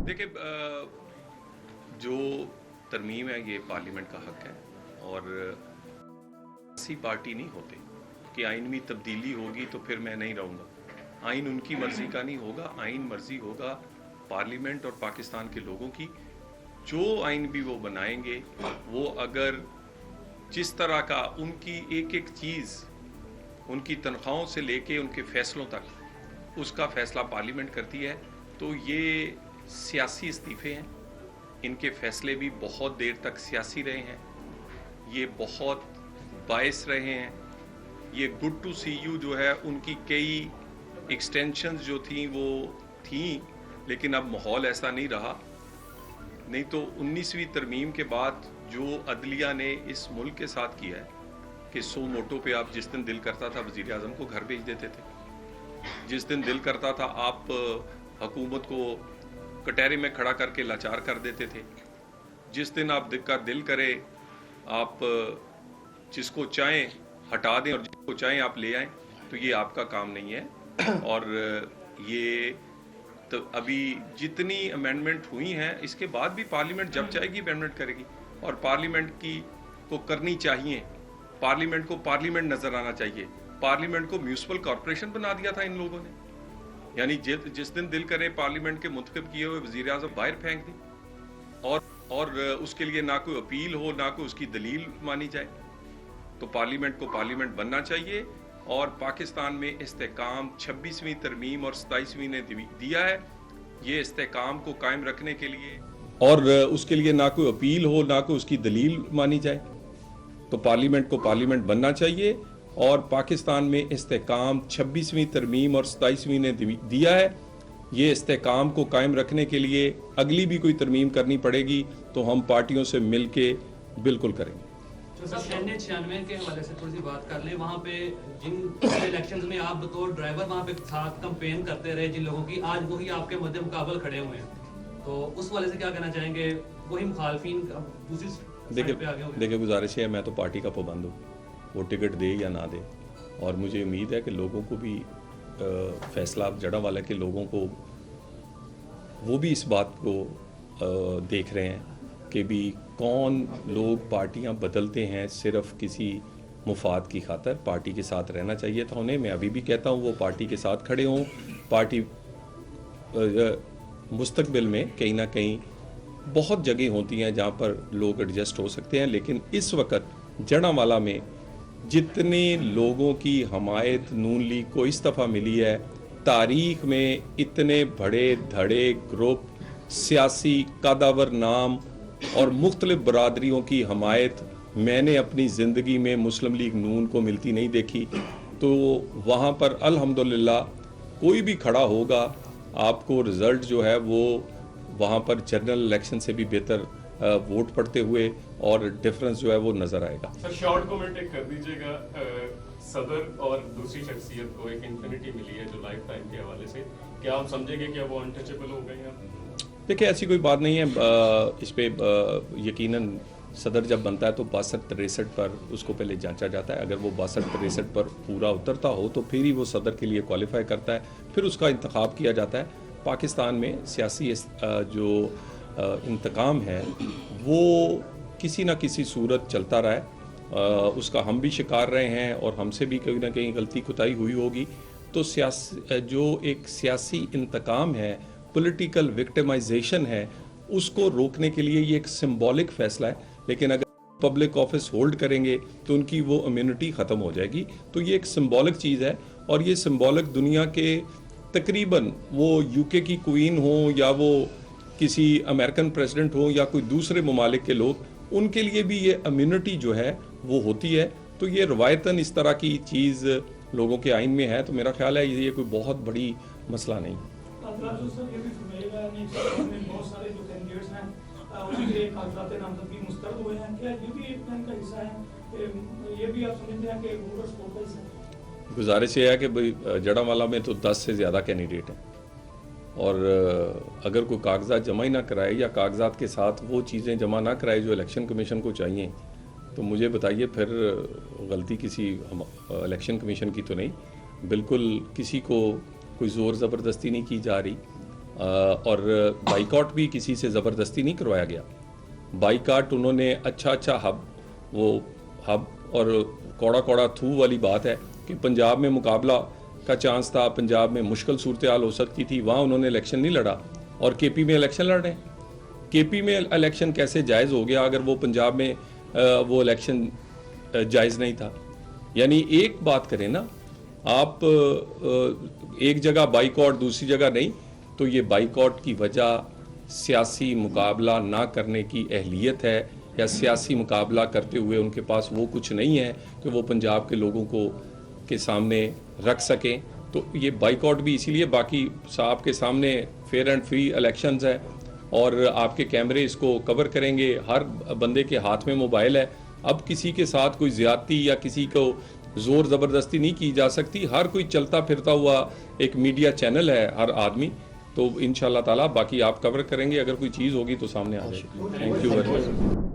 देखिए जो तरमीम है ये पार्लियामेंट का हक है और ऐसी पार्टी नहीं होते कि आइन में तब्दीली होगी तो फिर मैं नहीं रहूँगा। आइन उनकी मर्ज़ी का नहीं होगा, आइन मर्ज़ी होगा पार्लियामेंट और पाकिस्तान के लोगों की। जो आइन भी वो बनाएंगे वो अगर जिस तरह का उनकी एक एक चीज़ उनकी तनख्वाहों से लेके उनके फ़ैसलों तक उसका फ़ैसला पार्लियामेंट करती है, तो ये सियासी इस्तीफ़े हैं। इनके फ़ैसले भी बहुत देर तक सियासी रहे हैं, ये बहुत बायस रहे हैं। ये गुड टू सी यू जो है उनकी कई एक्सटेंशंस जो थी वो थी, लेकिन अब माहौल ऐसा नहीं रहा। नहीं तो 19वीं तरमीम के बाद जो अदलिया ने इस मुल्क के साथ किया है कि 100 मोटो पे आप जिस दिन दिल करता था वज़ीर आज़म को घर भेज देते थे, जिस दिन दिल करता था आप हुकूमत को कटहरे में खड़ा करके लाचार कर देते थे, जिस दिन आप का दिल करे आप जिसको चाहें हटा दें और जिसको चाहें आप ले आएं, तो ये आपका काम नहीं है। और ये तो अभी जितनी अमेंडमेंट हुई हैं इसके बाद भी पार्लियामेंट जब चाहेगी अमेंडमेंट करेगी, और पार्लियामेंट की को करनी चाहिए। पार्लियामेंट को पार्लियामेंट नजर आना चाहिए। पार्लियामेंट को म्यूनिसिपल कॉर्पोरेशन बना दिया था इन लोगों ने, यानी जिस दिन दिल करे पार्लियामेंट के मुंतखब किए हुए वज़ीर आज़म बाहर फेंक दी, और उसके लिए ना कोई अपील हो ना कोई उसकी दलील मानी जाए। तो पार्लियामेंट को पार्लियामेंट बनना चाहिए, और पाकिस्तान में इस्तेकाम 26वीं तरमीम और 27वीं ने दिया है। ये इस्तेकाम को कायम रखने के लिए और उसके लिए ना कोई अपील हो ना कोई उसकी दलील मानी जाए। तो पार्लियामेंट को पार्लियामेंट बनना चाहिए, और पाकिस्तान में इस्तेकाम 26वीं तरमीम और 27वीं ने दिया है। ये इस्तेकाम को कायम रखने के लिए अगली भी कोई तरमीम करनी पड़ेगी तो हम पार्टियों से मिल के बिल्कुल करेंगे। तो 96 के हवाले से थोड़ी सी बात कर लें। वहाँ पे जिन इलेक्शंस में आप बतौर ड्राइवर वहाँ पे साथ कैंपेन करते रहे जिन लोगों की, आज वही आपके मद्दे मुकाबल खड़े हुए हैं, तो उस वाले से क्या कहना चाहेंगे? वही मुखालफिन दूसरी साइड पे आ गए होंगे। देखिए गुजारिश है, मैं तो पार्टी का पाबंद हूँ, वो टिकट दे या ना दे, और मुझे उम्मीद है कि लोगों को भी फैसला जड़ांवाला के लोगों को वो भी इस बात को देख रहे हैं कि भी कौन लोग पार्टियां बदलते हैं सिर्फ किसी मुफाद की खातर। पार्टी के साथ रहना चाहिए था उन्हें। मैं अभी भी कहता हूँ वो पार्टी के साथ खड़े हों। पार्टी मुस्तकबिल में कहीं ना कहीं बहुत जगह होती हैं जहाँ पर लोग एडजस्ट हो सकते हैं, लेकिन इस वक्त जड़ांवाला में जितने लोगों की हमायत नून लीग को इस दफ़ा मिली है, तारीख में इतने बड़े धड़े ग्रुप, सियासी कदावर नाम और मुख्तलिफ बरादरियों की हमायत मैंने अपनी ज़िंदगी में मुस्लिम लीग नून को मिलती नहीं देखी। तो वहाँ पर अल्हम्दुलिल्लाह कोई भी खड़ा होगा, आपको रिज़ल्ट जो है वो वहाँ पर जनरल इलेक्शन से भी बेहतर वोट पड़ते हुए और डिफरेंस जो है वो नज़र आएगा। सर शॉर्ट कमेंट एक कर दीजिएगा, सदर और दूसरी शख्सियत को एक इन्फिनिटी मिली है जो लाइफ टाइम के हवाले से, क्या आप समझेंगे कि वो अनटचेबल हो गए हैं? देखिए ऐसी कोई बात नहीं है। इस पे यकीनन सदर जब बनता है तो 62-63 पर उसको पहले जांचा जाता है। अगर वो 62-63 पर पूरा उतरता हो तो फिर ही वो सदर के लिए क्वालिफाई करता है, फिर उसका इंतखाब किया जाता है। पाकिस्तान में सियासी जो इंतकाम है वो किसी न किसी सूरत चलता रहा है, उसका हम भी शिकार रहे हैं और हमसे भी कहीं ना कहीं गलती कोताही हुई होगी। तो जो एक सियासी इंतकाम है, पॉलिटिकल विक्टिमाइजेशन है, उसको रोकने के लिए ये एक सिंबॉलिक फैसला है। लेकिन अगर पब्लिक ऑफिस होल्ड करेंगे तो उनकी वो इम्यूनिटी ख़त्म हो जाएगी। तो ये एक सिंबॉलिक चीज़ है, और ये सिंबॉलिक दुनिया के तकरीबन वो यूके की क्वीन हो या वो किसी अमेरिकन प्रेसिडेंट हो या कोई दूसरे ममालिक के लोग, उनके लिए भी ये इम्यूनिटी जो है वो होती है। तो ये रवायतन इस तरह की चीज़ लोगों के आइन में है, तो मेरा ख्याल है ये कोई बहुत बड़ी मसला नहीं। गुजारिश ये है कि भाई जड़ांवाला में तो 10 से ज़्यादा कैंडिडेट हैं, और अगर कोई कागजात जमा ही ना कराए या कागजात के साथ वो चीज़ें जमा ना कराए जो इलेक्शन कमीशन को चाहिए, तो मुझे बताइए फिर गलती किसी इलेक्शन कमीशन की तो नहीं। बिल्कुल किसी को कोई ज़ोर ज़बरदस्ती नहीं की जा रही। اور بائیکاٹ بھی کسی سے زبردستی نہیں کروایا گیا. بائیکاٹ انہوں نے اچھا ہب اور کوڑا تھو والی بات ہے کہ پنجاب میں مقابلہ کا چانس تھا, پنجاب میں مشکل صورتحال ہو سکتی تھی, وہاں انہوں نے الیکشن نہیں لڑا اور کے پی میں الیکشن لڑ رہے ہیں. کے پی میں الیکشن کیسے جائز ہو گیا اگر وہ پنجاب میں وہ الیکشن جائز نہیں تھا؟ یعنی ایک بات کریں نا آپ, ایک جگہ بائیکاٹ دوسری جگہ نہیں, تو یہ بائیکاٹ کی وجہ سیاسی مقابلہ نہ کرنے کی اہلیت ہے یا سیاسی مقابلہ کرتے ہوئے ان کے پاس وہ کچھ نہیں ہے کہ وہ پنجاب کے لوگوں کو کے سامنے رکھ سکیں. تو یہ بائیکاٹ بھی اسی لیے, باقی صاحب کے سامنے فیئر اینڈ فری الیکشنز ہے اور آپ کے کیمرے اس کو کور کریں گے, ہر بندے کے ہاتھ میں موبائل ہے. اب کسی کے ساتھ کوئی زیادتی یا کسی کو زور زبردستی نہیں کی جا سکتی, ہر کوئی چلتا پھرتا ہوا ایک میڈیا چینل ہے ہر آدمی. تو انشاءاللہ تعالی باقی آپ کور کریں گے, اگر کوئی چیز ہوگی تو سامنے آ جائے گی. Thank you very much.